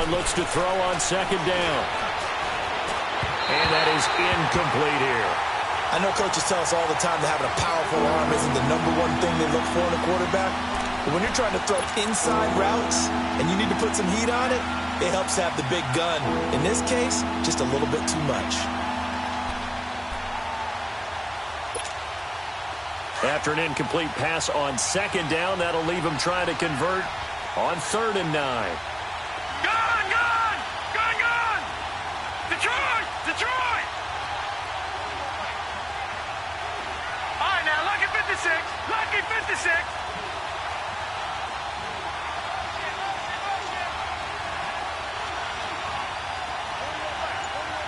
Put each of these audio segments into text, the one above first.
Allen looks to throw on second down. And that is incomplete here. I know coaches tell us all the time that having a powerful arm isn't the #1 thing they look for in a quarterback. But when you're trying to throw inside routes and you need to put some heat on it, it helps have the big gun. In this case, just a little bit too much. After an incomplete pass on second down, that'll leave him trying to convert on 3rd and 9. Detroit! All right, now, lucky 56. Lucky 56.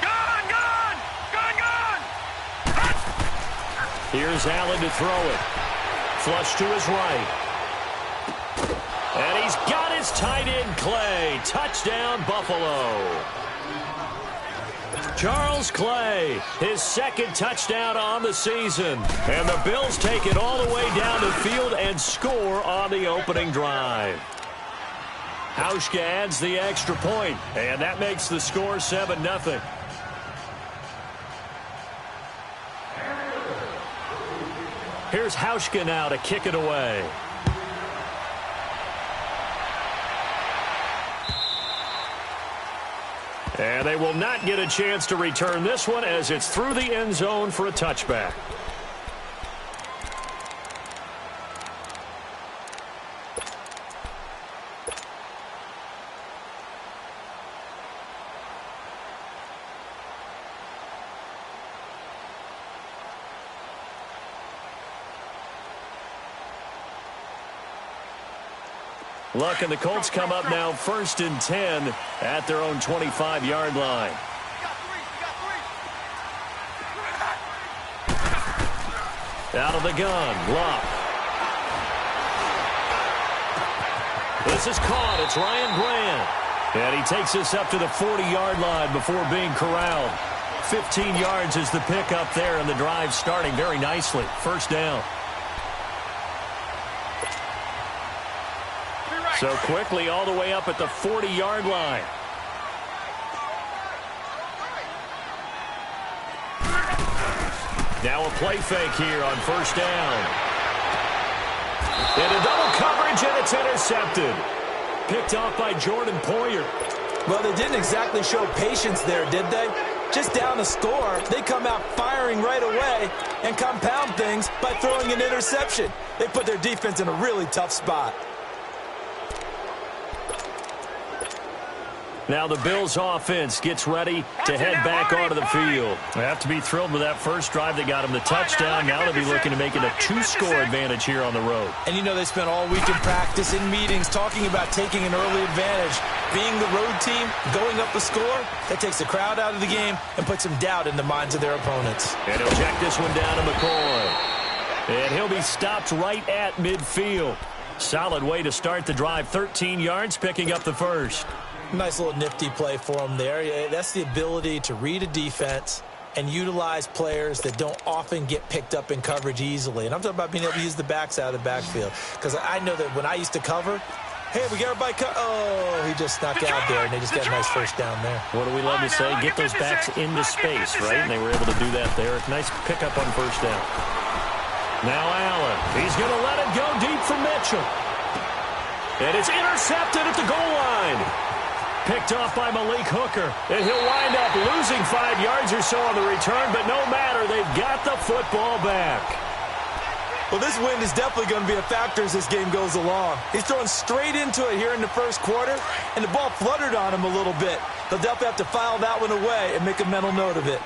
Gone! Here's Allen to throw it. Flush to his right. And he's got his tight end, Clay. Touchdown, Buffalo. Charles Clay, his 2nd touchdown on the season. And the Bills take it all the way down the field and score on the opening drive. Hauschka adds the extra point, and that makes the score 7-0. Here's Hauschka now to kick it away. And they will not get a chance to return this one as it's through the end zone for a touchback. Luck and the Colts come up now 1st and 10 at their own 25-yard line. Out of the gun, Luck. This is caught. It's Ryan Grant. And he takes us up to the 40-yard line before being corralled. 15 yards is the pickup there, and the drive starting very nicely. 1st down. So quickly all the way up at the 40-yard line. Now a play fake here on 1st down. Into double coverage, and it's intercepted. Picked off by Jordan Poyer. Well, they didn't exactly show patience there, did they? Just down a score, they come out firing right away and compound things by throwing an interception. They put their defense in a really tough spot. Now the Bills offense gets ready to head back onto the field. They have to be thrilled with that first drive. They got him the touchdown. Now they'll be looking to make it a 2-score advantage here on the road. And you know they spent all week in practice, in meetings, talking about taking an early advantage. Being the road team, going up the score, that takes the crowd out of the game and puts some doubt in the minds of their opponents. And he'll check this one down to McCoy. And he'll be stopped right at midfield. Solid way to start the drive. 13 yards, picking up the first. Nice little nifty play for him there. That's the ability to read a defense and utilize players that don't often get picked up in coverage easily. And I'm talking about being able to use the backs out of the backfield. Because I know that when I used to cover, hey, we got everybody oh, he just snuck out there, and they just got a nice first down there. What do we love to say? Get those backs into space, right? And they were able to do that there. Nice pickup on 1st down. Now Allen. He's going to let it go deep for Mitchell. And it's intercepted at the goal line. Picked off by Malik Hooker. And he'll wind up losing 5 yards or so on the return, but no matter, they've got the football back. Well, this wind is definitely going to be a factor as this game goes along. He's throwing straight into it here in the first quarter, and the ball fluttered on him a little bit. They'll definitely have to file that one away and make a mental note of it.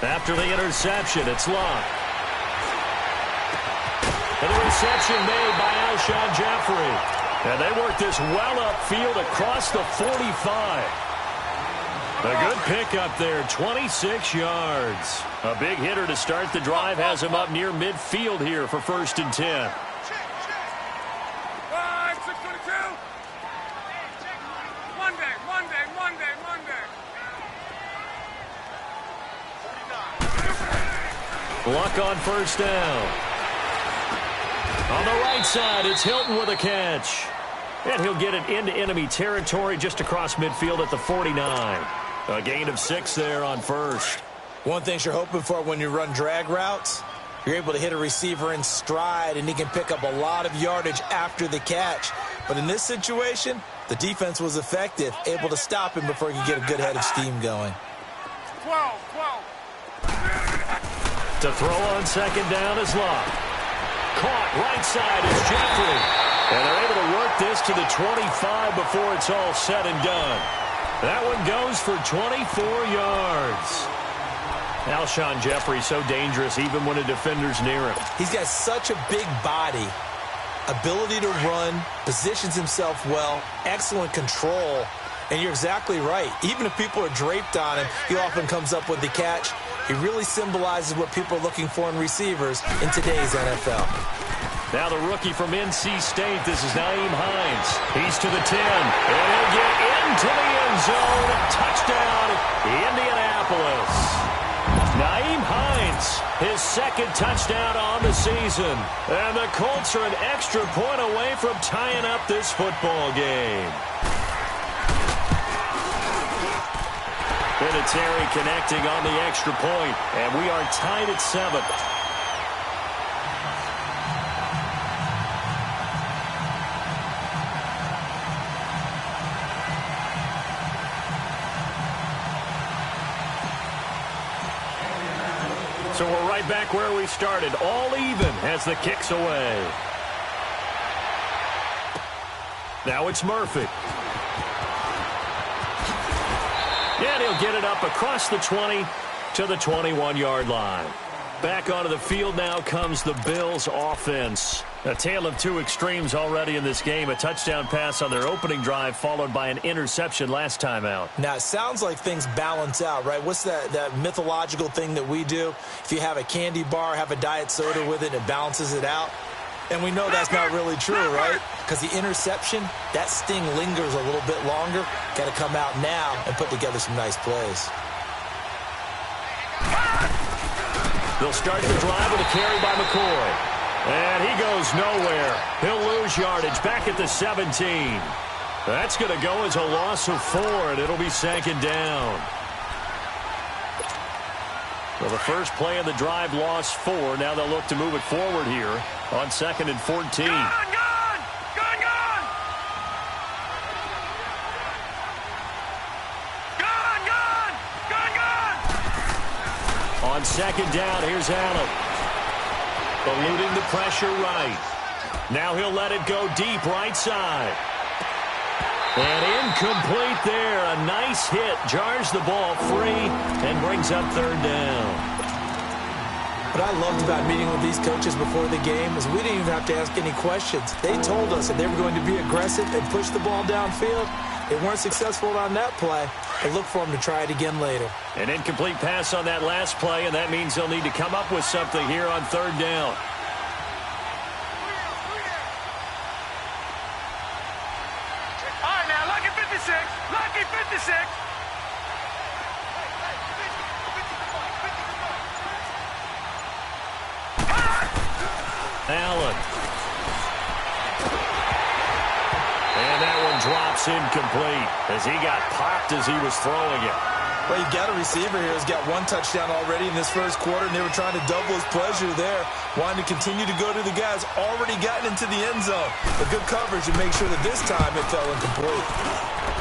After the interception, it's Locke. And the reception made by Alshon Jeffrey. And they work this well upfield across the 45. A good pickup there, 26 yards. A big hitter to start the drive has him up near midfield here for 1st and 10. 622. Monday. Luck on 1st down. On the right side, it's Hilton with a catch. And he'll get it into enemy territory just across midfield at the 49. A gain of 6 there on first. One thing you're hoping for when you run drag routes, you're able to hit a receiver in stride, and he can pick up a lot of yardage after the catch. But in this situation, the defense was effective, able to stop him before he could get a good head of steam going. 12. To throw on second down is Love. Caught right side is Jeffrey. And they're able to work this to the 25 before it's all said and done. That one goes for 24 yards. Alshon Jeffrey so dangerous even when a defender's near him. He's got such a big body, ability to run, positions himself well, excellent control. And you're exactly right. Even if people are draped on him, he often comes up with the catch. He really symbolizes what people are looking for in receivers in today's NFL. Now the rookie from NC State, this is Nyheim Hines. He's to the 10, and he'll get into the end zone. Touchdown, Indianapolis. Nyheim Hines, his second touchdown on the season. And the Colts are an extra point away from tying up this football game. Vinatieri connecting on the extra point, and we are tied at 7. So we're right back where we started, all even as the kick's away. Now it's Murphy. And he'll get it up across the 20 to the 21-yard line. Back onto the field now comes the Bills offense. A tale of two extremes already in this game. A touchdown pass on their opening drive followed by an interception last time out. Now, it sounds like things balance out, right? What's that mythological thing that we do? If you have a candy bar, have a diet soda with it, it balances it out. And we know that's not really true, right? Because the interception, that sting lingers a little bit longer. Got to come out now and put together some nice plays. They'll start the drive with a carry by McCoy. And he goes nowhere. He'll lose yardage back at the 17. That's going to go as a loss of 4, and it'll be second down. Well, the first play of the drive lost 4. Now they'll look to move it forward here on 2nd and 14. Gone! On second down, here's Allen. Eluding the pressure right. Now he'll let it go deep right side. And incomplete there. A nice hit. Jars the ball free and brings up third down. What I loved about meeting with these coaches before the game is we didn't even have to ask any questions. They told us that they were going to be aggressive and push the ball downfield. They weren't successful on that play. But look for them to try it again later. An incomplete pass on that last play, and that means they'll need to come up with something here on third down. All right, now, lucky 56. Lucky 56. Allen. And that one drops incomplete as he got popped as he was throwing it. Well, you've got a receiver here who's got 1 touchdown already in this first quarter, and they were trying to double his pleasure there, wanting to continue to go to the guys already gotten into the end zone. But good coverage to make sure that this time it fell incomplete.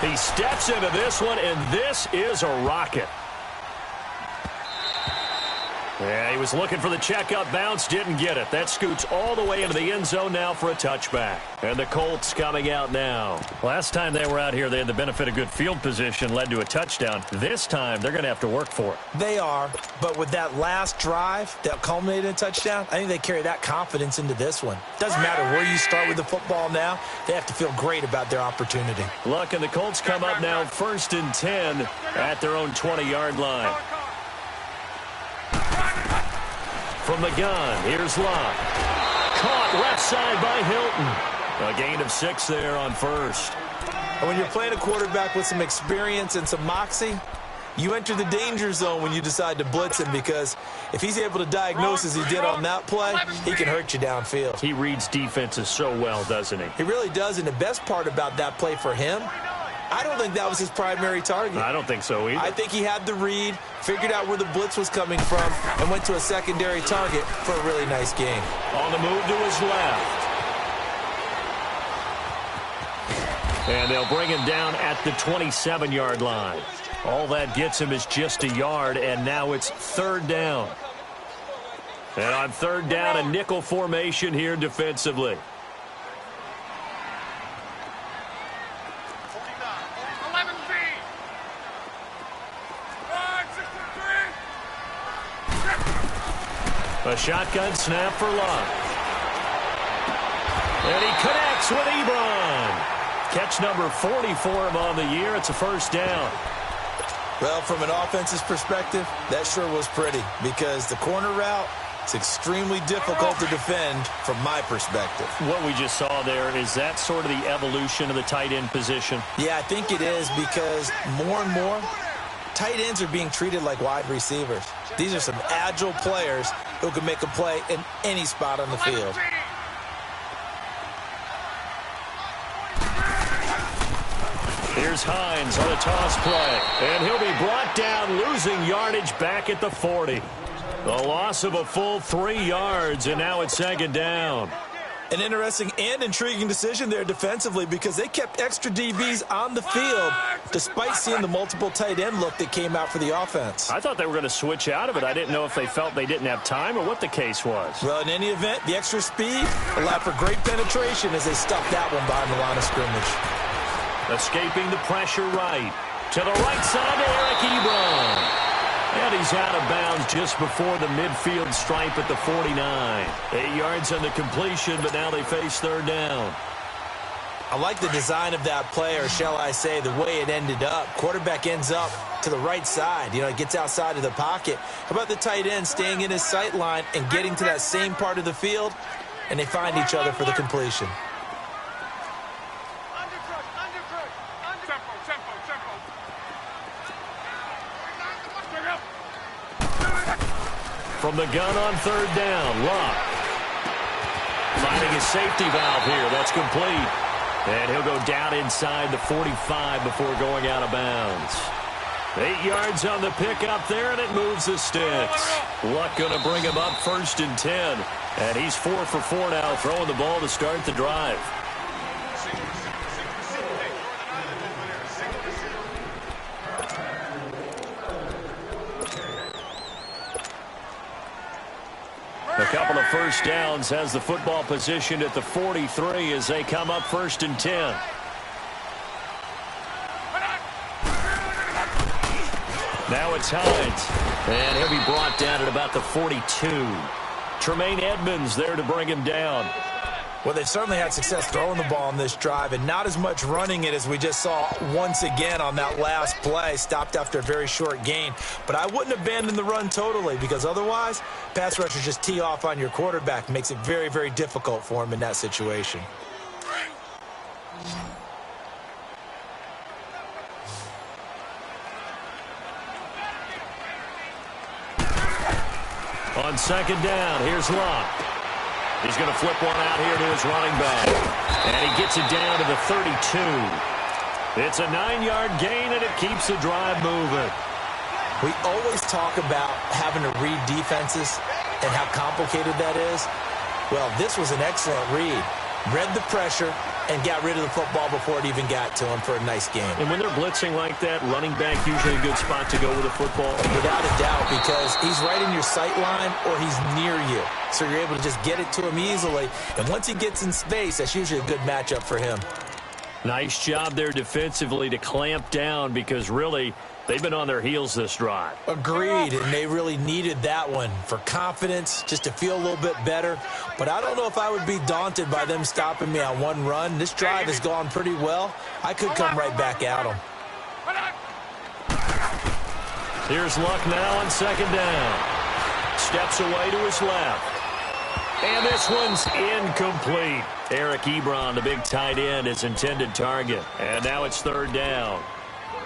He steps into this one, and this is a rocket. Yeah, he was looking for the checkup bounce, didn't get it. That scoots all the way into the end zone now for a touchback. And the Colts coming out now. Last time they were out here, they had the benefit of good field position, led to a touchdown. This time, they're going to have to work for it. They are, but with that last drive that culminated in a touchdown, I think they carry that confidence into this one. Doesn't matter where you start with the football now, they have to feel great about their opportunity. Look, and the Colts come up now 1st and 10 at their own 20-yard line. From the gun, here's Love. Caught left side by Hilton. A gain of 6 there on first. And when you're playing a quarterback with some experience and some moxie, you enter the danger zone when you decide to blitz him, because if he's able to diagnose as he did on that play, he can hurt you downfield. He reads defenses so well, doesn't he? He really does, and the best part about that play for him, I don't think that was his primary target. I don't think so either. I think he had the read, figured out where the blitz was coming from, and went to a secondary target for a really nice gain. On the move to his left. And they'll bring him down at the 27-yard line. All that gets him is just a yard, and now it's third down. And on third down, a nickel formation here defensively. A shotgun snap for Luck. And he connects with Ebron. Catch number 40 for him on the year. It's a first down. Well, from an offense's perspective, that sure was pretty, because the corner route is extremely difficult to defend from my perspective. What we just saw there, is that sort of the evolution of the tight end position? Yeah, I think it is, because more and more, tight ends are being treated like wide receivers. These are some agile players who can make a play in any spot on the field. Here's Hines on a toss play, and he'll be brought down, losing yardage back at the 40. The loss of a full 3 yards, and now it's second down. An interesting and intriguing decision there defensively, because they kept extra DBs on the field despite seeing the multiple tight end look that came out for the offense. I thought they were going to switch out of it. I didn't know if they felt they didn't have time or what the case was. Well, in any event, the extra speed allowed for great penetration as they stuffed that one behind the line of scrimmage. Escaping the pressure right. To the right side to Eric Ebron. And he's out of bounds just before the midfield stripe at the 49. 8 yards on the completion, but now they face third down. I like the design of that play, or shall I say the way it ended up. Quarterback ends up to the right side. You know, he gets outside of the pocket. How about the tight end staying in his sight line and getting to that same part of the field, and they find each other for the completion. From the gun on third down, Luck. Finding his safety valve here. That's complete. And he'll go down inside the 45 before going out of bounds. 8 yards on the pickup there, and it moves the sticks. Luck going to bring him up first and 10. And he's 4 for 4 now, throwing the ball to start the drive. A couple of first downs, has the football positioned at the 43 as they come up first and 10. Now it's Hines, and he'll be brought down at about the 42. Tremaine Edmonds there to bring him down. Well, they've certainly had success throwing the ball on this drive, and not as much running it as we just saw once again on that last play. Stopped after a very short gain. But I wouldn't abandon the run totally, because otherwise, pass rushers just tee off on your quarterback. Makes it very, very difficult for him in that situation. On second down, here's Luck. He's going to flip one out here to his running back. And he gets it down to the 32. It's a 9-yard gain, and it keeps the drive moving. We always talk about having to read defenses and how complicated that is. Well, this was an excellent read. Read the pressure and got rid of the football before it even got to him for a nice game. And when they're blitzing like that, running back usually a good spot to go with the football. Without a doubt, because he's right in your sight line or he's near you. So you're able to just get it to him easily. And once he gets in space, that's usually a good matchup for him. Nice job there defensively to clamp down, because really they've been on their heels this drive. Agreed, and they really needed that one for confidence, just to feel a little bit better. But I don't know if I would be daunted by them stopping me on one run. This drive has gone pretty well. I could come right back at them. Here's Luck now on second down. Steps away to his left. And this one's incomplete. Eric Ebron, the big tight end, his intended target. And now it's third down.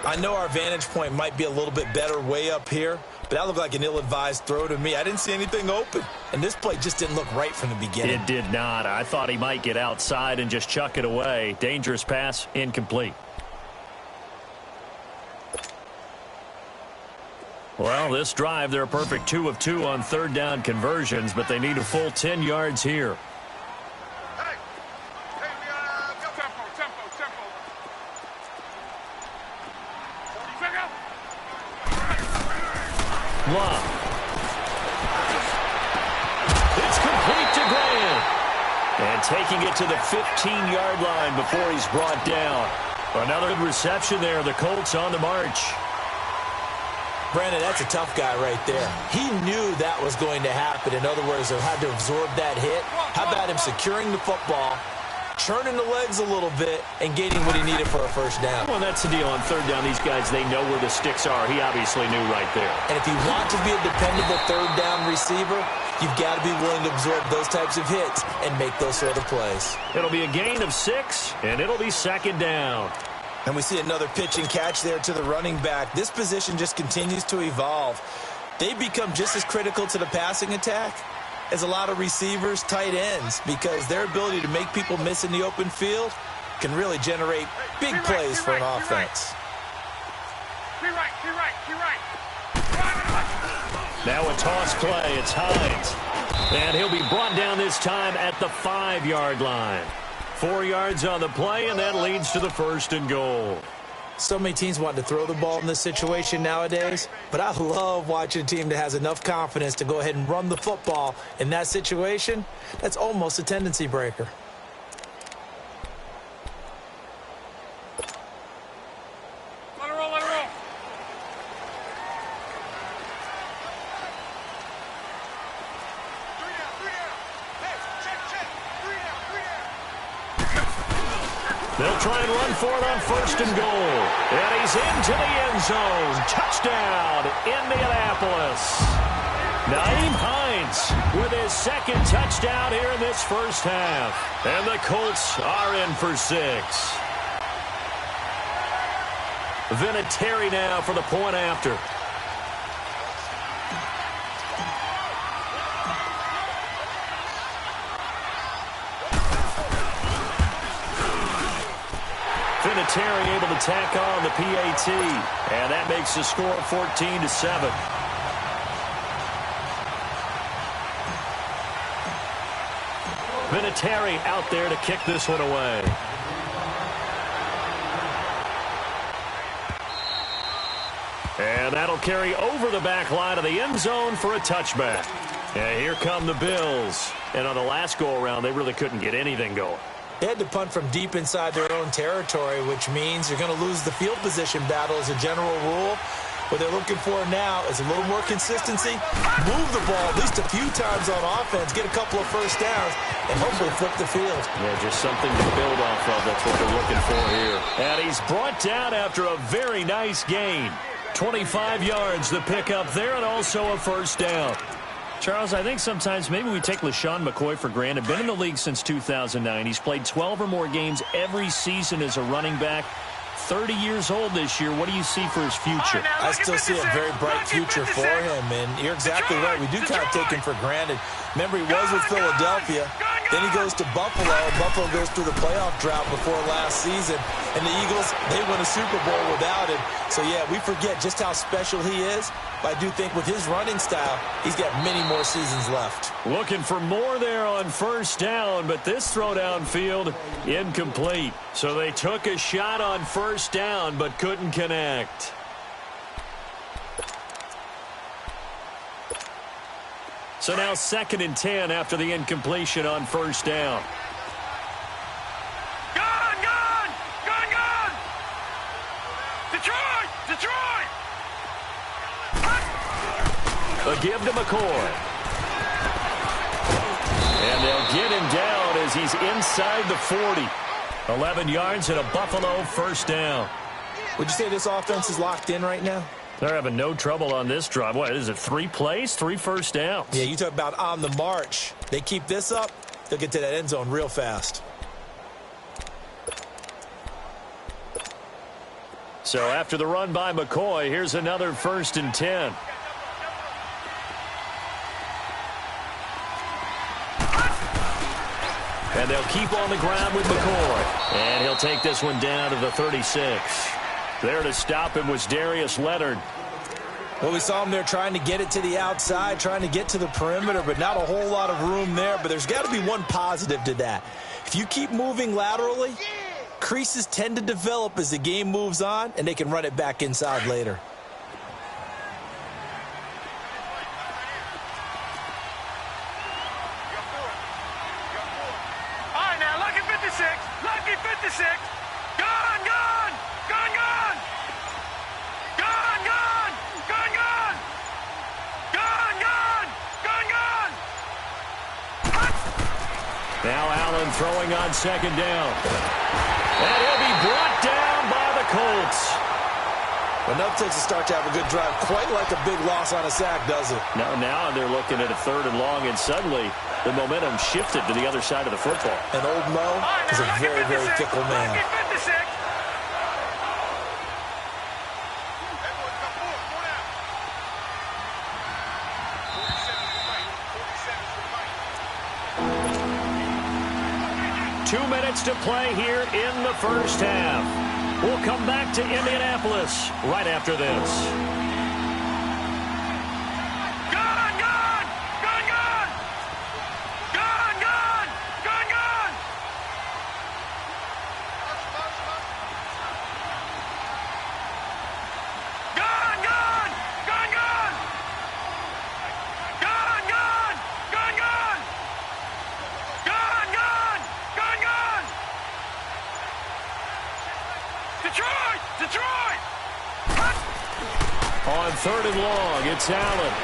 I know our vantage point might be a little bit better way up here, but that looked like an ill-advised throw to me. I didn't see anything open, and this play just didn't look right from the beginning. It did not. I thought he might get outside and just chuck it away. Dangerous pass, incomplete. Well, this drive, they're a perfect 2 of 2 on third down conversions, but they need a full 10 yards here. Love. It's complete to Grant. And taking it to the 15-yard line before he's brought down. Another good reception there. The Colts on the march. Brandon, that's a tough guy right there. He knew that was going to happen. In other words, he had to absorb that hit. How about him securing the football, churning the legs a little bit, and getting what he needed for a first down? Well, that's the deal. On third down, these guys, they know where the sticks are. He obviously knew right there. And if you want to be a dependable third down receiver, you've got to be willing to absorb those types of hits and make those sort of plays. It'll be a gain of 6, and it'll be second down. And we see another pitch and catch there to the running back. This position just continues to evolve. They become just as critical to the passing attack as a lot of receivers, tight ends, because their ability to make people miss in the open field can really generate big plays for an offense. Now a toss play. It's Hines. And he'll be brought down this time at the 5-yard line. 4 yards on the play, and that leads to the 1st and goal. So many teams want to throw the ball in this situation nowadays, but I love watching a team that has enough confidence to go ahead and run the football in that situation. That's almost a tendency breaker. Let it roll, let it roll. They'll try and run for it on 1st and goal. And he's into the end zone. Touchdown, Indianapolis. Nyheim Hines with his 2nd touchdown here in this first half. And the Colts are in for 6. Vinatieri now for the point after. Vinatieri able to tack on the PAT, and that makes the score 14-7. Vinatieri out there to kick this one away. And that'll carry over the back line of the end zone for a touchback. And here come the Bills. And on the last go-around, they really couldn't get anything going. They had to punt from deep inside their own territory, which means you're going to lose the field position battle as a general rule. What they're looking for now is a little more consistency, move the ball at least a few times on offense, get a couple of first downs, and hopefully flip the field. Yeah, just something to build off of. That's what they're looking for here. And he's brought down after a very nice gain. 25 yards the pickup there, and also a first down. Charles, I think sometimes maybe we take LaShawn McCoy for granted. Been in the league since 2009. He's played 12 or more games every season as a running back. 30 years old this year. What do you see for his future? I still see a very bright future for him, and you're exactly right. We do kind of take him for granted. Remember, he was with Philadelphia. Then he goes to Buffalo. Buffalo goes through the playoff drought before last season. And the Eagles, they win a Super Bowl without him. So, yeah, we forget just how special he is. But I do think with his running style, he's got many more seasons left. Looking for more there on first down, but this throw downfield, incomplete. So they took a shot on first down, but couldn't connect. So now 2nd and 10 after the incompletion on first down. Gone, gone! Gone, gone! Detroit! Detroit! A give to McCoy. And they'll get him down as he's inside the 40. 11 yards and a Buffalo first down. Would you say this offense is locked in right now? They're having no trouble on this drive. What is it, 3 plays, 3 first downs? Yeah, you talk about on the march. They keep this up, they'll get to that end zone real fast. So after the run by McCoy, here's another 1st and 10. And they'll keep on the ground with McCoy. And he'll take this one down to the 36. There to stop him was Darius Leonard. Well, we saw him there trying to get it to the outside, trying to get to the perimeter, but not a whole lot of room there. But there's got to be one positive to that. If you keep moving laterally, creases tend to develop as the game moves on, and they can run it back inside later. All right, now, lucky 56. Lucky 56. Gone, gone. Gone, gone. Gone, gone. Gone, gone. Gone, gone. Gone, gone. Now Allen throwing on 2nd down. And he'll be brought down by the Colts. Enough to start to have a good drive, quite like a big loss on a sack, does it? Now they're looking at a 3rd and long, and suddenly the momentum shifted to the other side of the football. And old Mo is a very, very fickle man. Lucky 56. Two minutes to play here in the first half. We'll come back to Indianapolis right after this. Gone, gone. Gone, gone. Gone, gone. Gone, gone. Gone, gone. Gone, gone. Gone, gone. Gone, gone. Gone, gone. Gone, gone. Detroit! Detroit! On 3rd and long, it's Allen.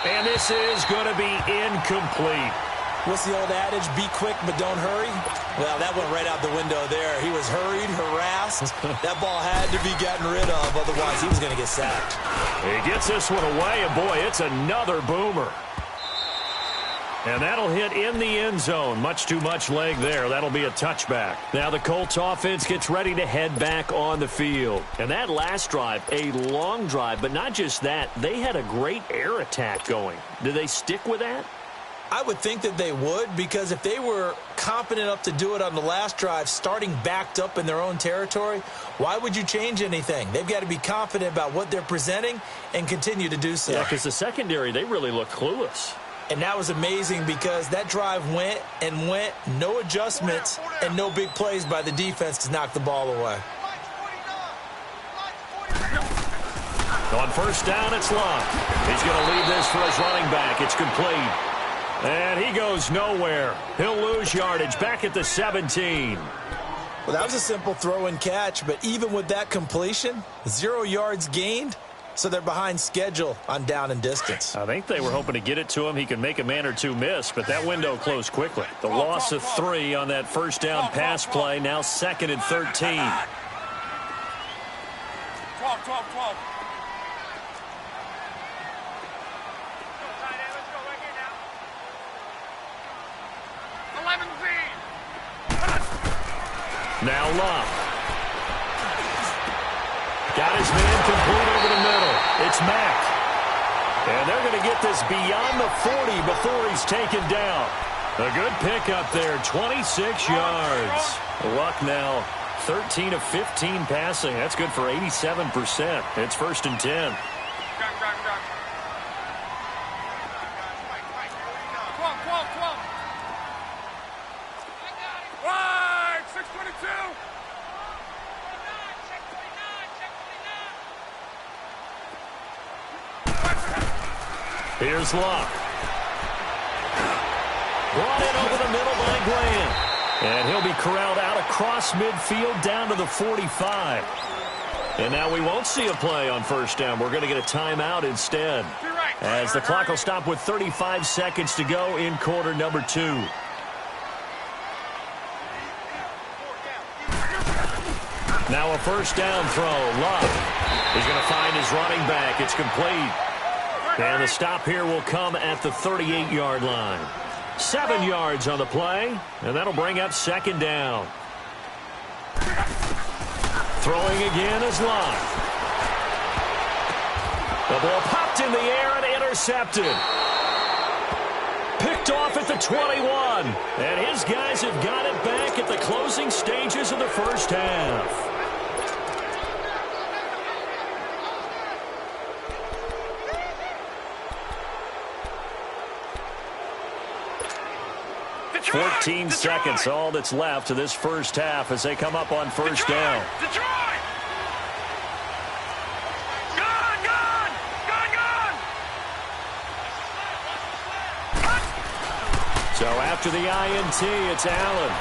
And this is going to be incomplete. What's the old adage? Be quick, but don't hurry. Well, that went right out the window there. He was hurried, harassed. That ball had to be gotten rid of, otherwise he was going to get sacked. He gets this one away, and boy, it's another boomer. And that'll hit in the end zone. Much too much leg there. That'll be a touchback. Now the Colts offense gets ready to head back on the field. And that last drive, a long drive, but not just that. They had a great air attack going. Do they stick with that? I would think that they would, because if they were confident enough to do it on the last drive, starting backed up in their own territory, why would you change anything? They've got to be confident about what they're presenting and continue to do so. Yeah, because the secondary, they really look clueless. And that was amazing because that drive went and went, no adjustments and no big plays by the defense to knock the ball away. On 1st down, it's Love. He's going to leave this for his running back. It's complete. And he goes nowhere. He'll lose yardage back at the 17. Well, that was a simple throw and catch, but even with that completion, 0 yards gained. So they're behind schedule on down and distance. I think they were hoping to get it to him. He could make a man or two miss, but that window closed quickly. The loss of 3 on that 1st down pass play, now 2nd and 13. 12, 12, 12. Now Love. Got his man complete over the middle. It's Mack. And they're going to get this beyond the 40 before he's taken down. A good pickup there, 26 yards. Luck now, 13 of 15 passing. That's good for 87%. It's 1st and 10. Right, 622. Here's Locke. Brought in over the middle by Graham. And he'll be corralled out across midfield down to the 45. And now we won't see a play on 1st down. We're going to get a timeout instead, as the clock will stop with 35 seconds to go in quarter number 2. Now a 1st down throw. Love. He's going to find his running back. It's complete. And the stop here will come at the 38-yard line. 7 yards on the play, and that'll bring up 2nd down. Throwing again is Locke. The ball popped in the air and intercepted. Picked off at the 21. And his guys have got it back at the closing stages of the first half. Detroit! 14 seconds, all that's left to this first half as they come up on first down. Detroit! Gone, gone! Gone, gone! So after the INT, it's Allen.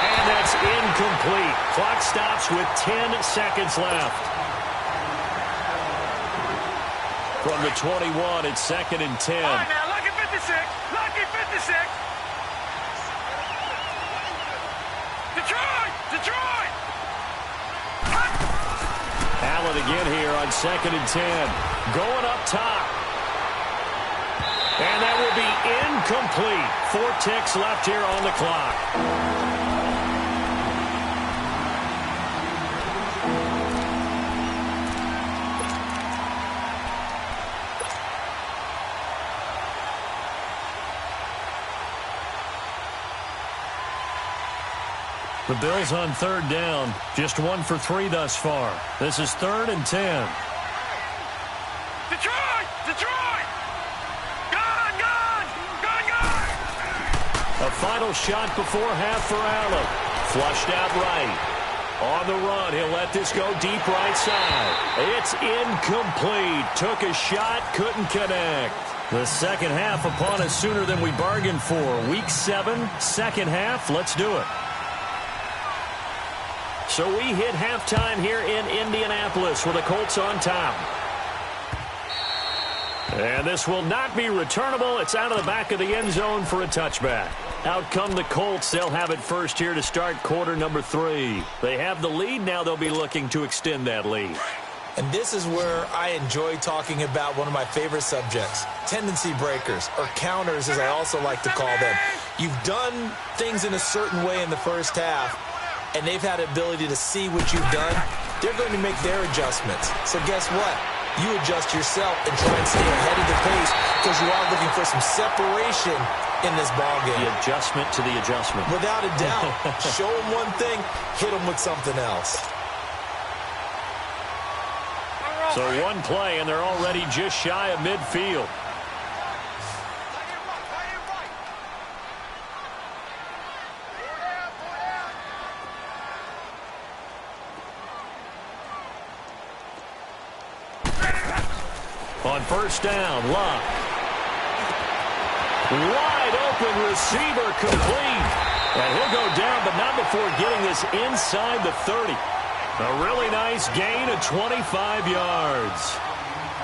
And that's incomplete. Clock stops with 10 seconds left. From the 21, it's 2nd and 10. All right, now, lucky 56. Lucky 56. Detroit! Detroit! Allen again here on 2nd and 10. Going up top. And that will be incomplete. 4 ticks left here on the clock. The Bills on 3rd down. Just 1 for 3 thus far. This is 3rd and 10. Detroit! Detroit! Gone, gone! Gone, gone! A final shot before half for Allen. Flushed out right. On the run, he'll let this go deep right side. It's incomplete. Took a shot, couldn't connect. The second half upon us sooner than we bargained for. Week 7, second half. Let's do it. So we hit halftime here in Indianapolis with the Colts on top. And this will not be returnable. It's out of the back of the end zone for a touchback. Out come the Colts. They'll have it first here to start quarter number 3. They have the lead. Now they'll be looking to extend that lead. And this is where I enjoy talking about one of my favorite subjects, tendency breakers, or counters as I also like to call them. You've done things in a certain way in the first half, and they've had the ability to see what you've done. They're going to make their adjustments. So guess what? You adjust yourself and try and stay ahead of the pace because you are looking for some separation in this ballgame. The adjustment to the adjustment. Without a doubt. Show them one thing, hit them with something else. So one play, and they're already just shy of midfield. On first down, Locke. Wide open receiver complete. And he'll go down, but not before getting this inside the 30. A really nice gain of 25 yards.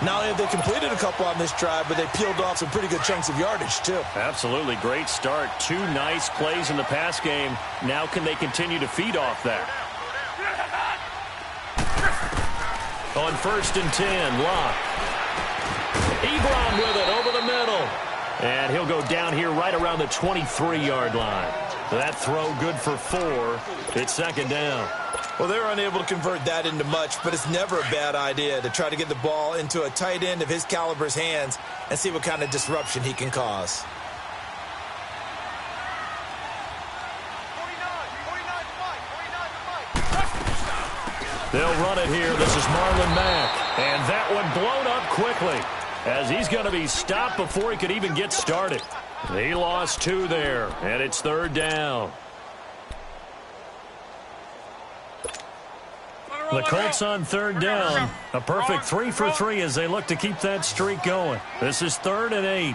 Not only have they completed a couple on this drive, but they peeled off some pretty good chunks of yardage, too. Absolutely. Great start. 2 nice plays in the pass game. Now can they continue to feed off that? On first and 10, Locke. Ebron with it over the middle. And he'll go down here right around the 23-yard line. That throw good for 4. It's second down. Well, they're unable to convert that into much, but it's never a bad idea to try to get the ball into a tight end of his caliber's hands and see what kind of disruption he can cause. They'll run it here. This is Marlon Mack. And that one blown up quickly as he's going to be stopped before he could even get started. He lost 2 there, and it's third down. The Colts on third down. A perfect 3 for 3 as they look to keep that streak going. This is 3rd and 8.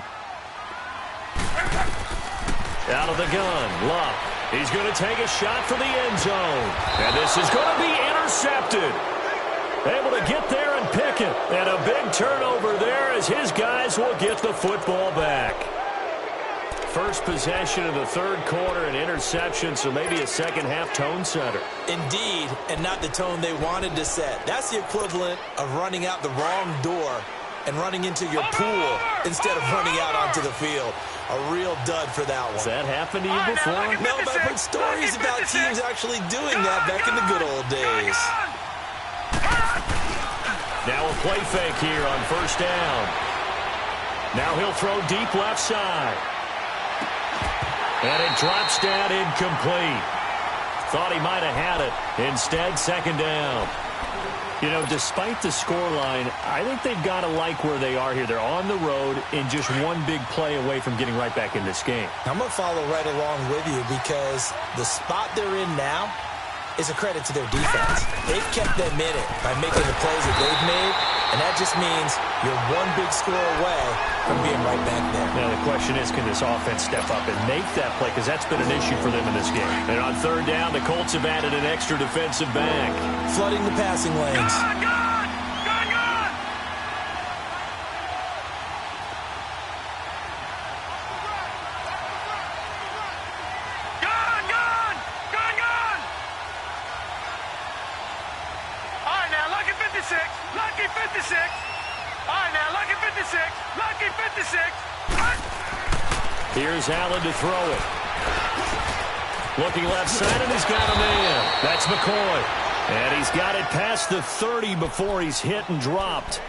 Out of the gun, Locke. He's going to take a shot for the end zone. And this is going to be intercepted. Able to get there and pick it. And a big turnover there as his guys will get the football back. First possession of the third quarter, an interception, so maybe a second-half tone setter. Indeed, and not the tone they wanted to set. That's the equivalent of running out the wrong door and running into your pool instead of running out onto the field. A real dud for that one. Has that happened to you before? No, but I've heard stories about teams actually doing that back in the good old days. Now a play fake here on first down. Now he'll throw deep left side. And it drops down incomplete. Thought he might have had it. Instead, second down. You know, despite the scoreline, I think they've got to like where they are here. They're on the road and just one big play away from getting right back in this game. I'm going to follow right along with you because the spot they're in now is a credit to their defense. They've kept them in it by making the plays that they've made, and that just means you're one big score away from being right back there. Now, the question is, can this offense step up and make that play? Because that's been an issue for them in this game. And on third down, the Colts have added an extra defensive back. Flooding the passing lanes. Lucky 56. All right, now, lucky 56. Lucky 56. Here's Allen to throw it. Looking left side, and he's got a man. That's McCoy. And he's got it past the 30 before he's hit and dropped.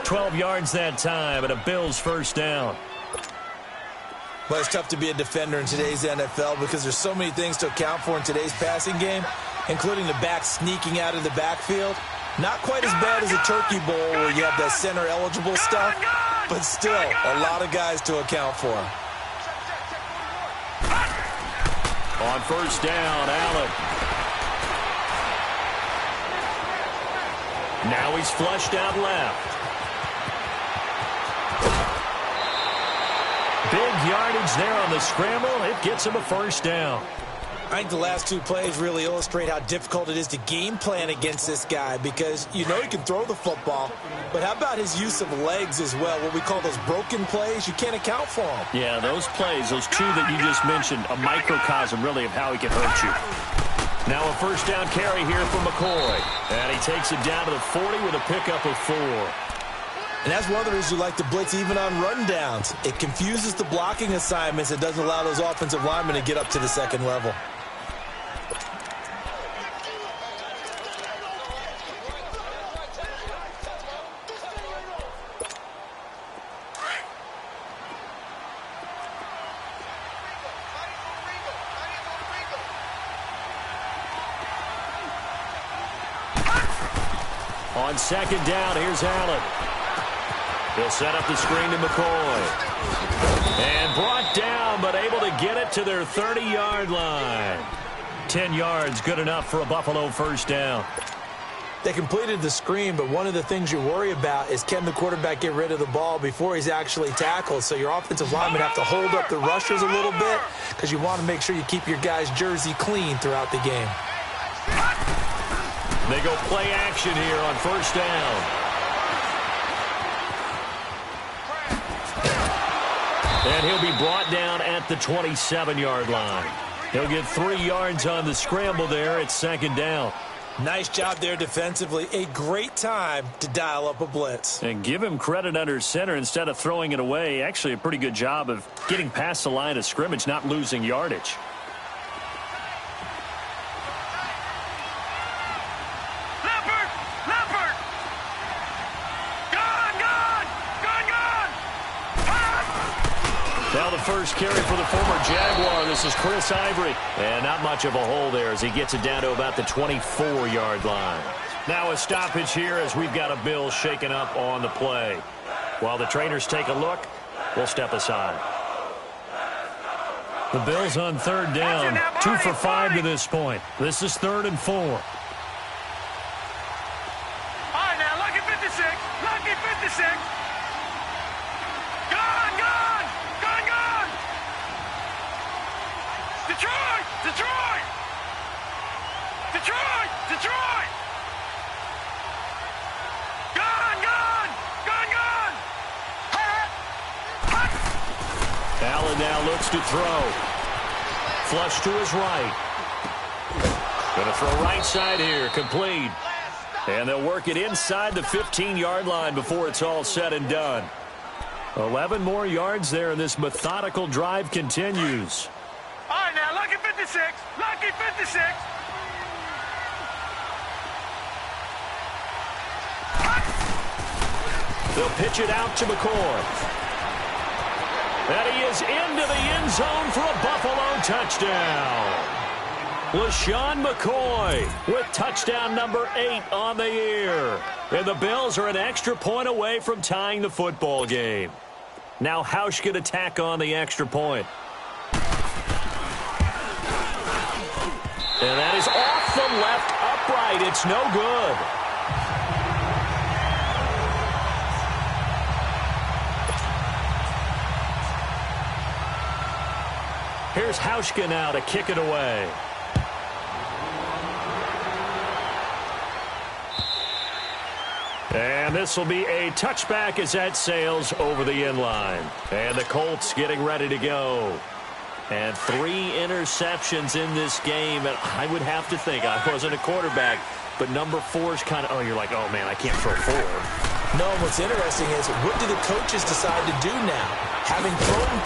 12 yards that time, and a Bills first down. Well, it's tough to be a defender in today's NFL because there's so many things to account for in today's passing game, including the back sneaking out of the backfield. Not quite as bad as a turkey bowl where you have that center-eligible stuff, but still a lot of guys to account for. On first down, Allen. Now he's flushed out left. Big yardage there on the scramble. It gets him a first down. I think the last two plays really illustrate how difficult it is to game plan against this guy because you know he can throw the football, but how about his use of legs as well, what we call those broken plays? You can't account for them. Yeah, those plays, those two that you just mentioned, a microcosm really of how he can hurt you. Now a first down carry here for McCoy, and he takes it down to the 40 with a pickup of 4. And that's one of the reasons you like to blitz even on rundowns. It confuses the blocking assignments. It doesn't allow those offensive linemen to get up to the second level. On second down, here's Allen. He'll set up the screen to McCoy. And brought down, but able to get it to their 30-yard line. 10 yards, good enough for a Buffalo first down. They completed the screen, but one of the things you worry about is can the quarterback get rid of the ball before he's actually tackled? So your offensive linemen have to hold up the rushers a little bit because you want to make sure you keep your guy's jersey clean throughout the game. They go play action here on first down. And he'll be brought down at the 27-yard line. He'll get 3 yards on the scramble there at second down. Nice job there defensively. A great time to dial up a blitz. And give him credit under center instead of throwing it away. Actually a pretty good job of getting past the line of scrimmage, not losing yardage. Now the first carry for the former Jaguar. This is Chris Ivory. And not much of a hole there as he gets it down to about the 24-yard line. Now a stoppage here as we've got a Bill shaken up on the play. While the trainers take a look, we'll step aside. The Bills on third down. 2 for 5 to this point. This is 3rd and 4. All right, now, lucky 56. Lucky 56. Detroit! Detroit! Detroit! Detroit! Gone! Gone! Gone! Gone! Allen now looks to throw. Flush to his right. Going to throw right side here. Complete. And they'll work it inside the 15-yard line before it's all said and done. 11 more yards there, and this methodical drive continues. All right, now, lucky 56. Lucky 56. They'll pitch it out to McCoy. And he is into the end zone for a Buffalo touchdown. LaShawn McCoy with touchdown number 8 on the year. And the Bills are an extra point away from tying the football game. Now Hausch can attack on the extra point. And that is off the left upright. It's no good. Here's Hauschka now to kick it away. And this will be a touchback as that sails over the end line. And the Colts getting ready to go. And 3 interceptions in this game. And I would have to think, I wasn't a quarterback, but number 4 is kind of, oh, you're like, oh, man, I can't throw 4. No, what's interesting is what do the coaches decide to do now? Having thrown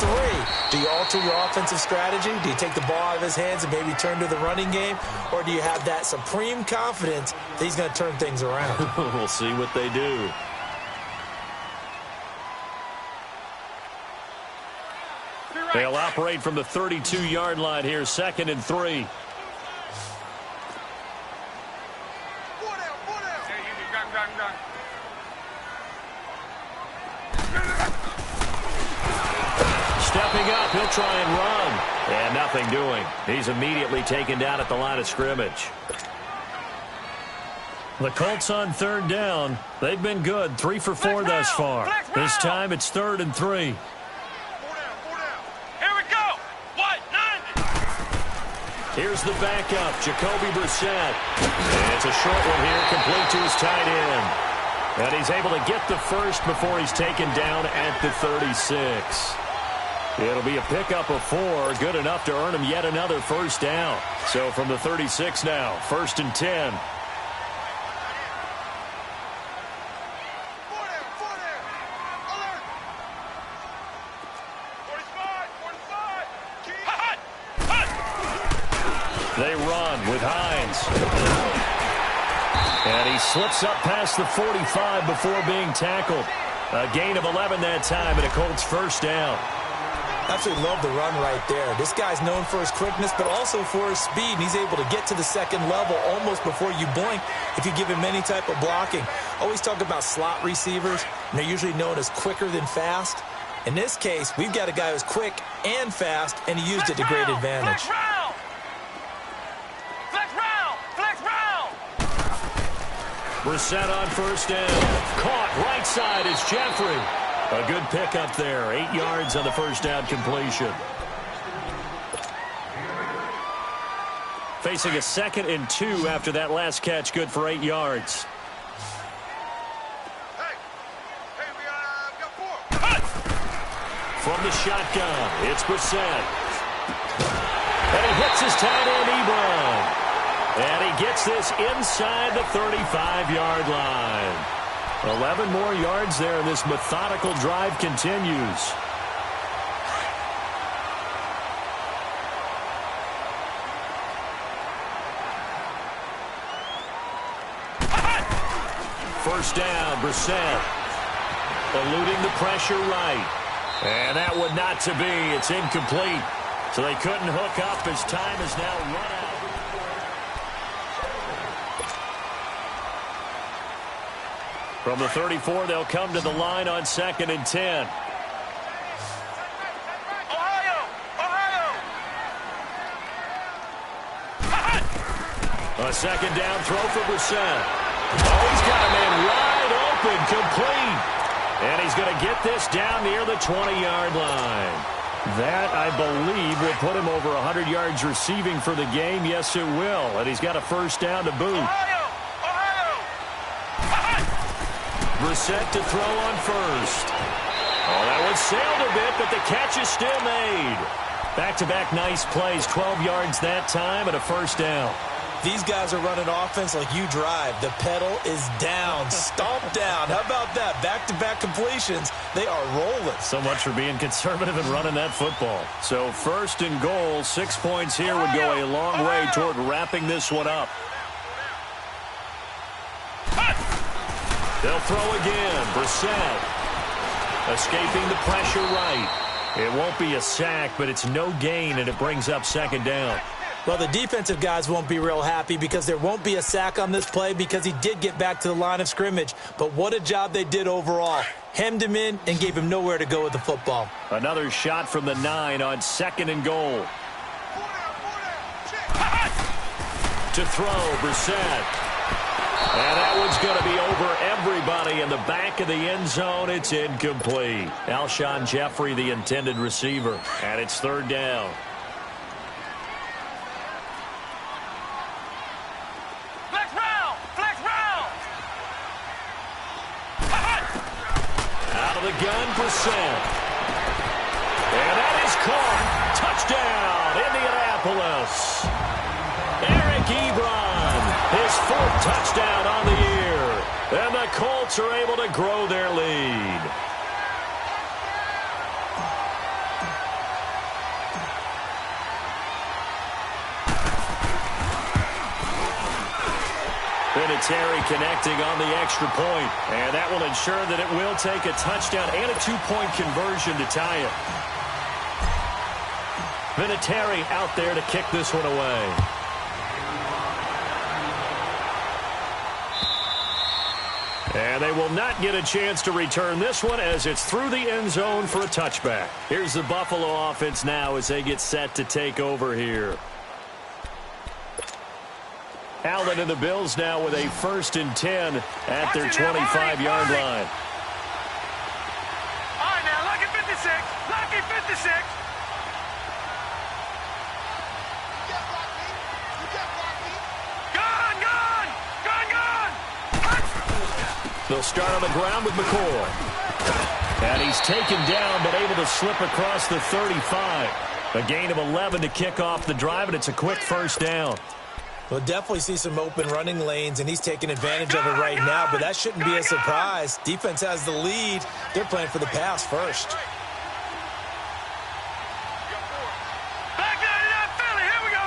3, do you alter your offensive strategy? Do you take the ball out of his hands and maybe turn to the running game? Or do you have that supreme confidence that he's going to turn things around? We'll see what they do. They'll operate from the 32-yard line here, 2nd and 3. Stepping up, he'll try and run. And nothing doing. He's immediately taken down at the line of scrimmage. The Colts on 3rd down. They've been good, 3 for 4 thus far. This time it's 3rd and 3. Here we go. What? 9. Here's the backup, Jacoby Brissett. And it's a short one here, complete to his tight end. And he's able to get the first before he's taken down at the 36. It'll be a pickup of 4, good enough to earn him yet another first down. So from the 36 now, 1st and 10. They run with Hines. And he slips up past the 45 before being tackled. A gain of 11 that time and a Colts first down. Absolutely love the run right there. This guy's known for his quickness, but also for his speed. And he's able to get to the 2nd level almost before you blink if you give him any type of blocking. Always talk about slot receivers, and they're usually known as quicker than fast. In this case, we've got a guy who's quick and fast, and he used it to great advantage. Brissett on first down. Caught right side is Jeffrey. A good pickup there. 8 yards on the first down completion. Facing a 2nd and 2 after that last catch. Good for 8 yards. From the shotgun, it's Brissett. And he hits his tight end, Ebron. And he gets this inside the 35-yard line. 11 more yards there, and this methodical drive continues. First down, Brissett. Eluding the pressure right. And that would not to be. It's incomplete. So they couldn't hook up as time is now run out. From the 34, they'll come to the line on 2nd and 10. A 2nd down throw for Brissett. Oh, he's got a man wide open, complete. And he's going to get this down near the 20-yard line. That, I believe, will put him over 100 yards receiving for the game. Yes, it will. And he's got a first down to boot. Brissett to throw on first. Oh, that one sailed a bit, but the catch is still made. Back-to-back nice plays, 12 yards that time and a first down. These guys are running offense like you drive. The pedal is down, stomped down. How about that? Back-to-back completions. They are rolling. So much for being conservative and running that football. So first and goal, 6 points here would go a long way toward wrapping this one up. They'll throw again. Brissett escaping the pressure right. It won't be a sack, but it's no gain, and it brings up second down. Well, the defensive guys won't be real happy because there won't be a sack on this play because he did get back to the line of scrimmage. But what a job they did overall. Hemmed him in and gave him nowhere to go with the football. Another shot from the 9 on second and goal. To throw, Brissett. And that one's going to be over everybody in the back of the end zone. It's incomplete. Alshon Jeffrey, the intended receiver. And it's third down. Flex round! Flex round! Out of the gun, Brissett. And that is caught. Touchdown, Indianapolis. Eric Ebron, his 4th touchdown on the year. And the Colts are able to grow their lead. Vinatieri connecting on the extra point. And that will ensure that it will take a touchdown and a 2-point conversion to tie it. Vinatieri out there to kick this one away. And they will not get a chance to return this one as it's through the end zone for a touchback. Here's the Buffalo offense now as they get set to take over here. Allen and the Bills now with a 1st and 10 at their 25-yard line. All right, now, lucky 56. Lucky 56. They'll start on the ground with McCoy. And he's taken down but able to slip across the 35. A gain of 11 to kick off the drive, and it's a quick first down. We'll definitely see some open running lanes, and he's taking advantage of it right now, but that shouldn't be a surprise. Defense has the lead. They're playing for the pass first. Back that Philly. Here we go.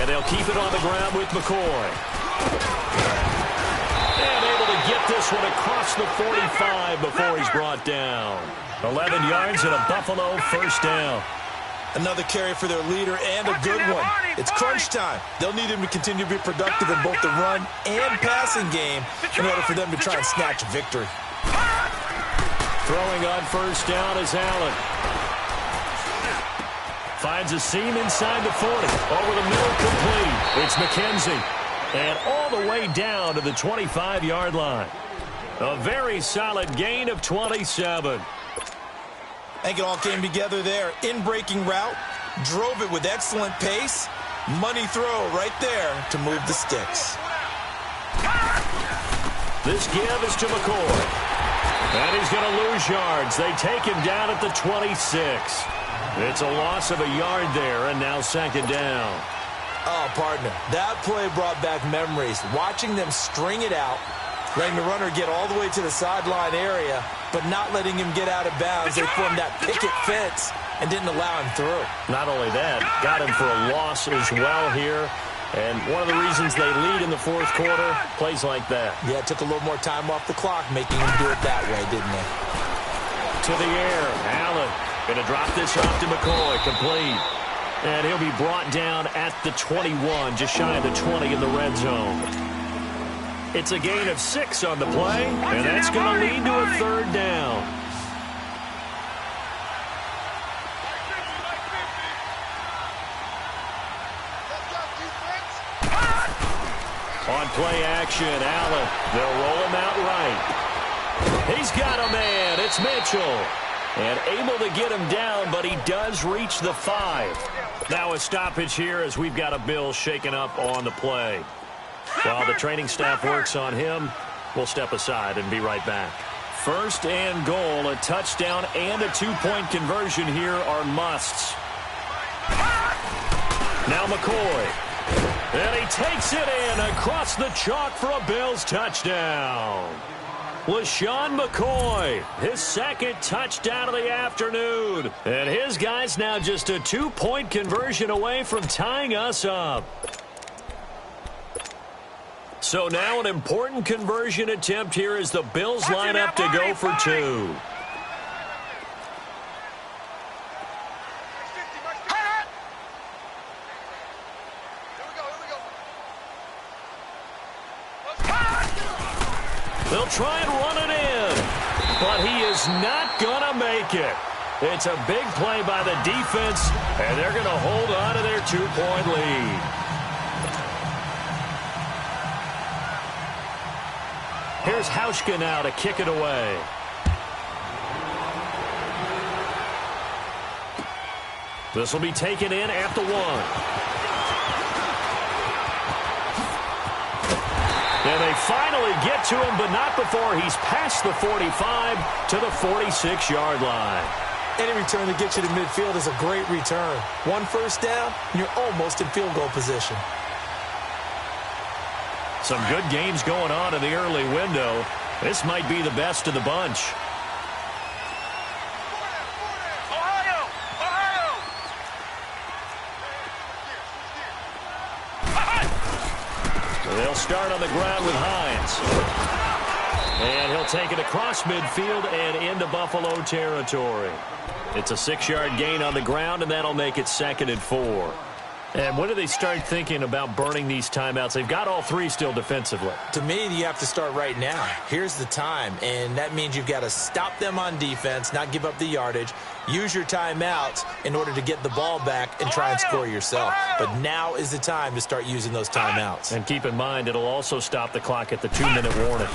And they'll keep it on the ground with McCoy. Get this one across the 45 before he's brought down. 11 yards and a Buffalo first down. Another carry for their leader and a good one. It's crunch time. They'll need him to continue to be productive in both the run and passing game in order for them to try and snatch a victory. Throwing on first down is Allen. Finds a seam inside the 40. Over the middle, complete. It's McKenzie. And all the way down to the 25-yard line. A very solid gain of 27. I think it all came together there. In-breaking route, drove it with excellent pace. Money throw right there to move the sticks. This give is to McCoy. And he's going to lose yards. They take him down at the 26. It's a loss of a yard there, and now second down. Oh, partner, that play brought back memories. Watching them string it out, letting the runner get all the way to the sideline area, but not letting him get out of bounds. They formed that picket fence and didn't allow him through. Not only that, got him for a loss as well here. And one of the reasons they lead in the 4th quarter, plays like that. Yeah, it took a little more time off the clock, making him do it that way, didn't they? To the air, Allen going to drop this off to McCoy, complete. And he'll be brought down at the 21, just shy of the 20 in the red zone. It's a gain of 6 on the play, and that's going to lead to a third down. On play action, Allen. They'll roll him out right. He's got a man. It's Mitchell. And able to get him down, but he does reach the 5. Now a stoppage here as we've got a Bill shaken up on the play. While the training staff works on him, we'll step aside and be right back. First and goal, a touchdown and a 2-point conversion here are musts. Now McCoy. And he takes it in across the chalk for a Bills touchdown. LaShawn McCoy, his second touchdown of the afternoon. And his guy's now just a 2-point conversion away from tying us up. So now an important conversion attempt here as the Bills line up to go for 2. They'll try and run it in, but he is not going to make it. It's a big play by the defense, and they're going to hold on to their 2-point lead. Here's Hauschka now to kick it away. This will be taken in at the 1. And they finally get to him, but not before he's past the 45 to the 46-yard line. Any return that gets you to midfield is a great return. 1 first down, and you're almost in field goal position. Some good games going on in the early window. This might be the best of the bunch. They'll start on the ground with Hines. And he'll take it across midfield and into Buffalo territory. It's a 6-yard gain on the ground, and that'll make it 2nd and 4. And when do they start thinking about burning these timeouts? They've got all 3 still defensively. To me, you have to start right now. Here's the time, and that means you've got to stop them on defense, not give up the yardage, use your timeouts in order to get the ball back and try and score yourself. But now is the time to start using those timeouts. And keep in mind, it'll also stop the clock at the 2-minute warning.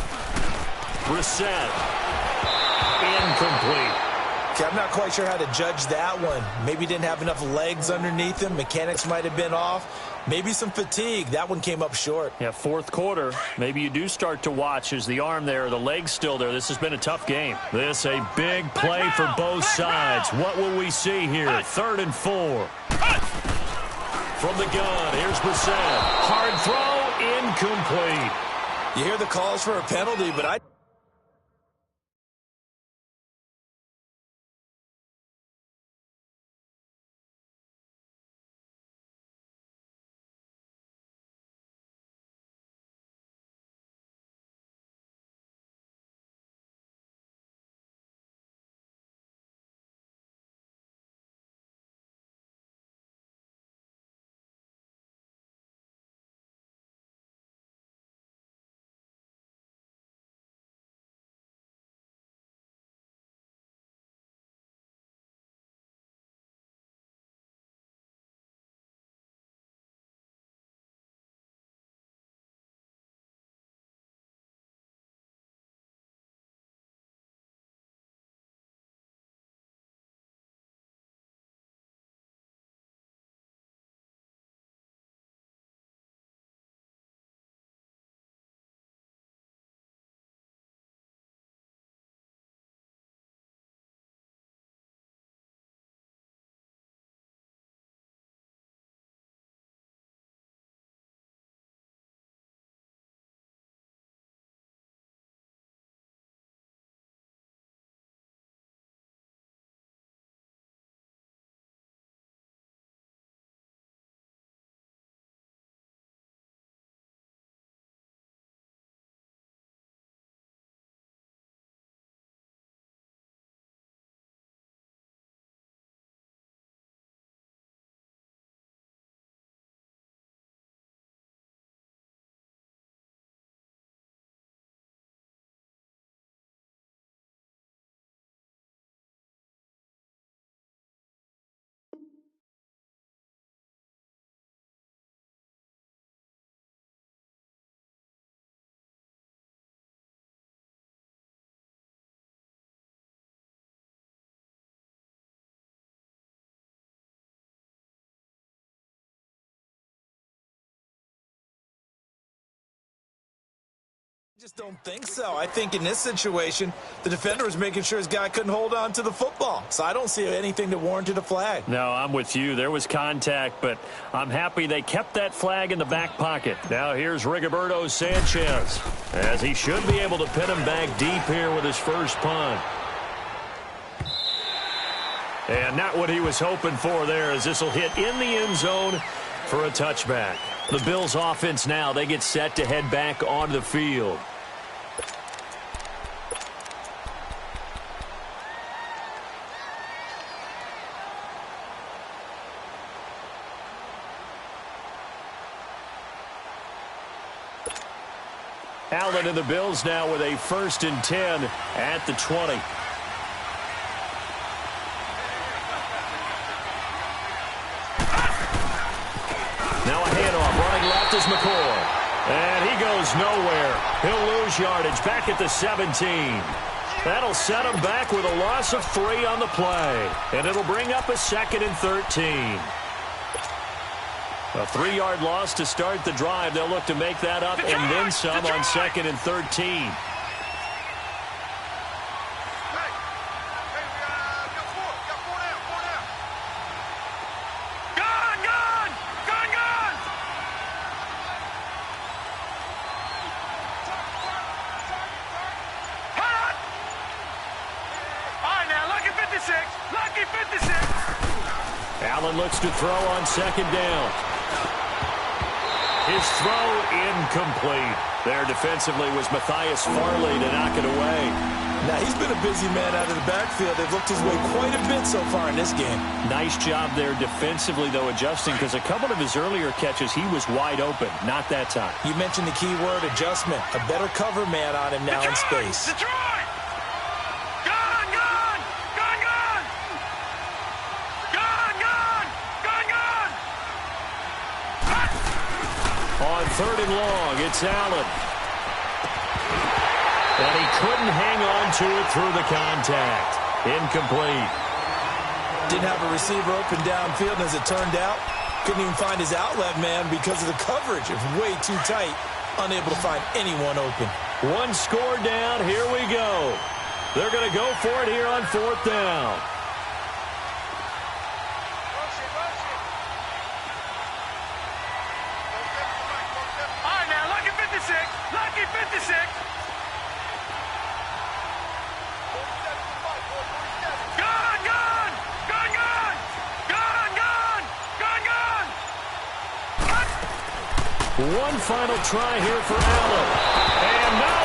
Brissett. Incomplete. Okay, I'm not quite sure how to judge that one. Maybe didn't have enough legs underneath him. Mechanics might have been off. Maybe some fatigue. That one came up short. Yeah, 4th quarter. Maybe you do start to watch as the arm there, the leg's still there. This has been a tough game. This a big play for both sides. What will we see here? 3rd and 4. From the gun, here's Brissett. Hard throw, incomplete. You hear the calls for a penalty, but I Just don't think so. I think in this situation, the defender was making sure his guy couldn't hold on to the football. So I don't see anything that warranted a flag. No, I'm with you. There was contact, but I'm happy they kept that flag in the back pocket. Now here's Rigoberto Sanchez, as he should be able to pin him back deep here with his first punt. And not what he was hoping for there, as this will hit in the end zone for a touchback. The Bills offense now, they get set to head back onto the field. Allen and the Bills now with a 1st and 10 at the 20. Now a handoff, running left is McCoy. And he goes nowhere. He'll lose yardage back at the 17. That'll set him back with a loss of 3 on the play. And it'll bring up a 2nd and 13. A 3-yard loss to start the drive. They'll look to make that up and then some on 2nd and 13. Lucky 56. Allen looks to throw on 2nd down. His throw incomplete. There defensively was Matthias Farley to knock it away. Now, he's been a busy man out of the backfield. They've looked his way quite a bit so far in this game. Nice job there defensively, though, adjusting, because a couple of his earlier catches, he was wide open. Not that time. You mentioned the key word, adjustment. A better cover man on him now in space. Detroit! Gone, gone! Gone, gone! Gone, gone! Gone, gone! On 3rd and long, it's Allen. And he couldn't hang on to it through the contact. Incomplete. Didn't have a receiver open downfield, and as it turned out, couldn't even find his outlet man because of the coverage. It was way too tight, unable to find anyone open. 1 score down. Here we go. They're going to go for it here on 4th down. All right, now, lucky 56. Lucky 56. Gone, gone! Gone, gone! Gone, gone! Gone, gone! One final try here for Allen. And no,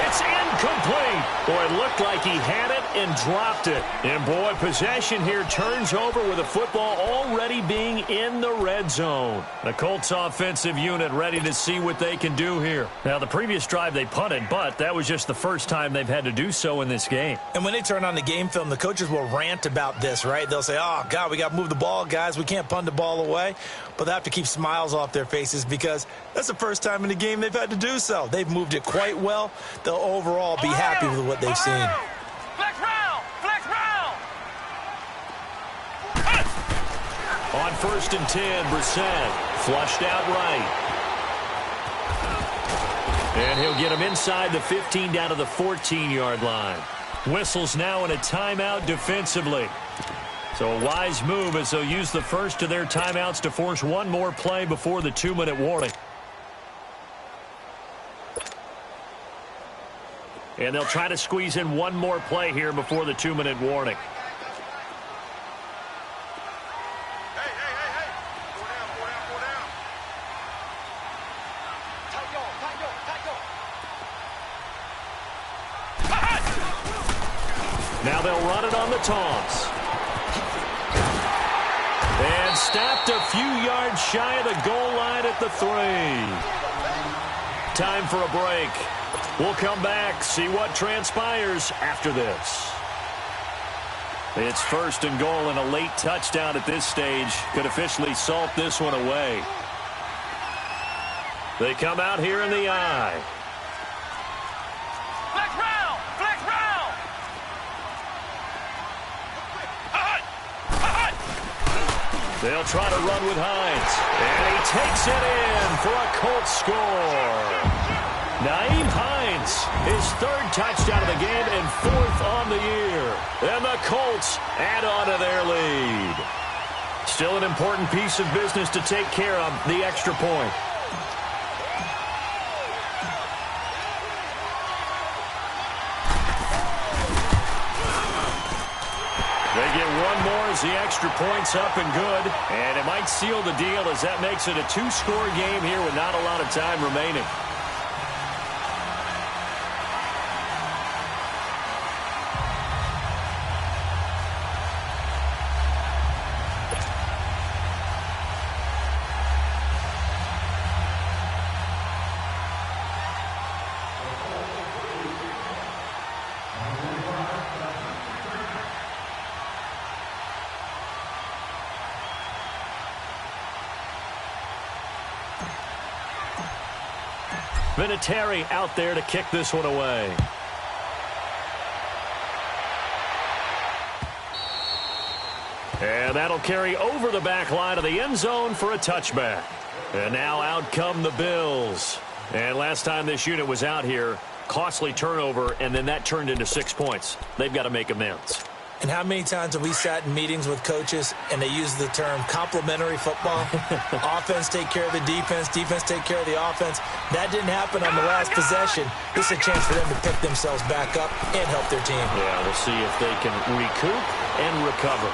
it's incomplete. Boy, it looked like he had it and dropped it. And boy, possession here turns over with the football already being in the red zone. The Colts offensive unit ready to see what they can do here. Now, the previous drive they punted, but that was just the first time they've had to do so in this game. And when they turn on the game film, the coaches will rant about this, right? They'll say, oh, God, we got to move the ball, guys. We can't punt the ball away. But they have to keep smiles off their faces because that's the first time in the game they've had to do so. They've moved it quite well. They'll overall be happy with what they've seen. Flex round! Flex round! On 1st and 10, Brissett flushed out right. And he'll get him inside the 15 down to the 14-yard line. Whistles now in a timeout defensively. So a wise move as they'll use the first of their timeouts to force one more play before the 2-minute warning. And they'll try to squeeze in one more play here before the 2-minute warning. Hey, hey, hey, hey! 4 down, 4 down, 4 down. Tight go, tight go, tight go. Now they'll run it on the toss. And stopped a few yards shy of the goal line at the 3. Time for a break. We'll come back, see what transpires after this. It's 1st and goal, and a late touchdown at this stage could officially salt this one away. They come out here in the eye. Flex round! Flex round! They'll try to run with Hines. And he takes it in for a Colts score. Nyheim Hines, his third touchdown of the game and fourth on the year. And the Colts add on to their lead. Still an important piece of business to take care of, the extra point. They get one more as the extra point's up and good. And it might seal the deal as that makes it a two-score game here with not a lot of time remaining. Vinatieri out there to kick this one away. And that'll carry over the back line of the end zone for a touchback. And now out come the Bills. And last time this unit was out here, costly turnover, and then that turned into 6 points. They've got to make amends. And how many times have we sat in meetings with coaches and they use the term complementary football? Offense take care of the defense, defense take care of the offense. That didn't happen on the last possession. This is a chance for them to pick themselves back up and help their team. Yeah, we'll see if they can recoup and recover.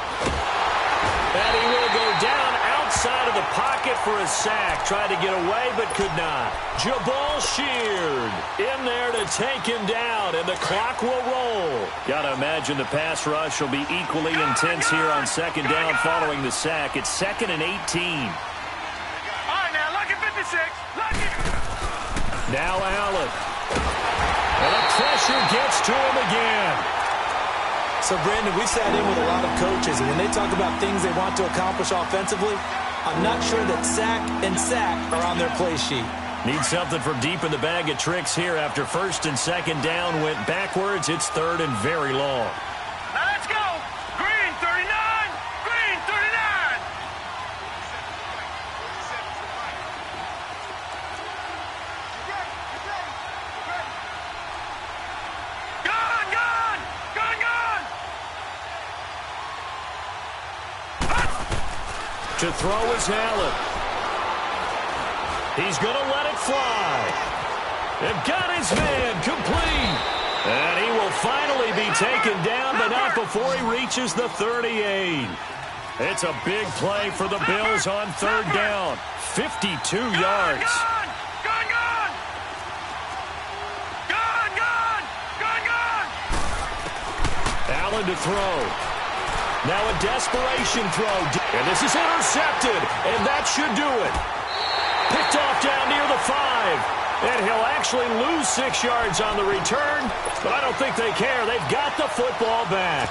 And he will go down outside of the pocket for a sack. Tried to get away, but could not. Jabal Sheard in there to take him down, and the clock will roll. Got to imagine the pass rush will be equally intense here on second down following the sack. It's 2nd and 18. All right, now, lucky 56. Lucky. Now Allen. And the pressure gets to him again. So, Brandon, we've sat in with a lot of coaches, and when they talk about things they want to accomplish offensively, I'm not sure that sack and sack are on their play sheet. Need something from deep in the bag of tricks here after first and second down went backwards. It's third and very long. Now let's go. Green 39. Green 39. Gone, gone. Gone, gone. To throw is Allen. He's going to let it fly. And got his man complete. And he will finally be taken down, but not before he reaches the 38. It's a big play for the Bills on third down. 52 yards. Gone, gone, gone. Gone, gone. Gone, gone. Allen to throw. Now a desperation throw. And this is intercepted. And that should do it. Picked off down near the 5. And he'll actually lose 6 yards on the return. But I don't think they care. They've got the football back.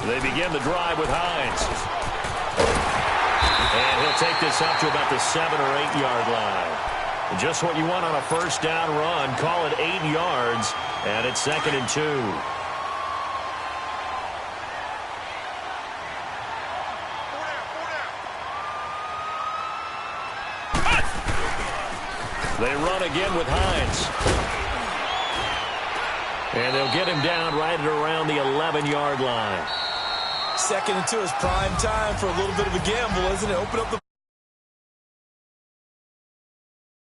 They begin the drive with Hines. And he'll take this up to about the 7 or 8 yard line. Just what you want on a first down run. Call it 8 yards. And it's 2nd and 2. They run again with Hines. And they'll get him down right at around the 11 yard line. 2nd and 2 is prime time for a little bit of a gamble, isn't it? Open up the